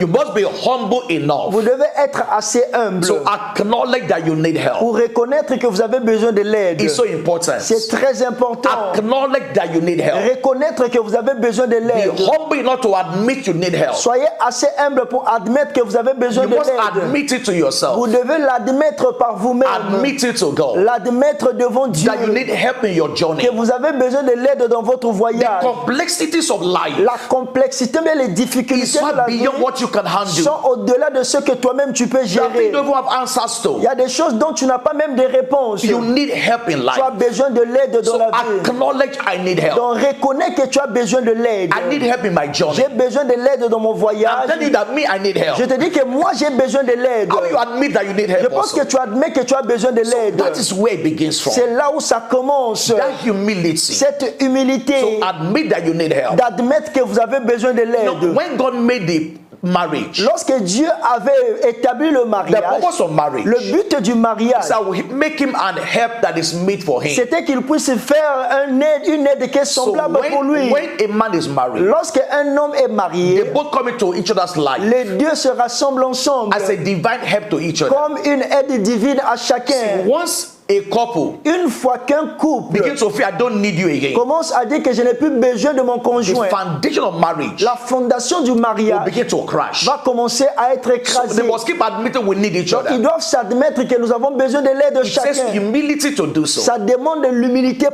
You must be humble enough Vous devez être assez humble to acknowledge that you need help. pour reconnaître que vous avez besoin de l'aide. It's so important. C'est très important. Acknowledge that you need help. Reconnaître que vous avez besoin de Be l'aide. humble enough to admit you need help. Soyez assez humble pour admettre que vous avez besoin You de must l'aide. admit it to yourself. Vous devez l'admettre par vous-même. Admit it to God L'admettre devant Dieu. that you need help in your journey. Que vous avez besoin de l'aide dans votre The voyage. complexities of life La complexité, mais les difficultés is de far la vie beyond what you can handle. sont au-delà de ce que toi-même tu peux There are things gérer. you don't have answers Il to. y a des choses dont tu n'as pas même de réponse. You need help in Tu as life. besoin de l'aide dans So la vie. acknowledge I need help. Donc reconnais que tu as besoin de l'aide. I need help in my journey. J'ai besoin de l'aide dans mon I'm voyage. telling you that me, I need help. Je te dis que moi j'ai besoin de l'aide. How you admit that you need Je help pense also? que tu admets que tu as besoin de l'aide. That is where it begins from. C'est là où ça commence. That humility. Cette humilité So admit that you need help. d'admettre que vous avez besoin de Now, l'aide. when God made the marriage, Lorsque Dieu avait établi le the mariage, purpose of marriage le but du mariage, is that we make him an help that is made for him. c'était qu'il puisse faire une aide qui est So semblable pour lui. when a man is married, Lorsqu'un homme est they marié, both come into each other's life les deux se rassemblent ensemble as a divine help to each other. comme une aide divine à chacun. Once a couple Une fois qu'un couple begins to feel I don't need you again, commence à dire que je n'ai plus besoin de mon the conjoint, foundation of marriage la fondation du will mariage begin to crash. va commencer à être So écrasée. they must keep admitting we need each Ils other. doivent s'admettre que nous avons besoin de l'aide de It takes chacun. humility to do so. Ça demande de l'humilité.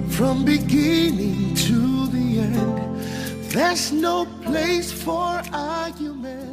From beginning to the end, there's no place for argument.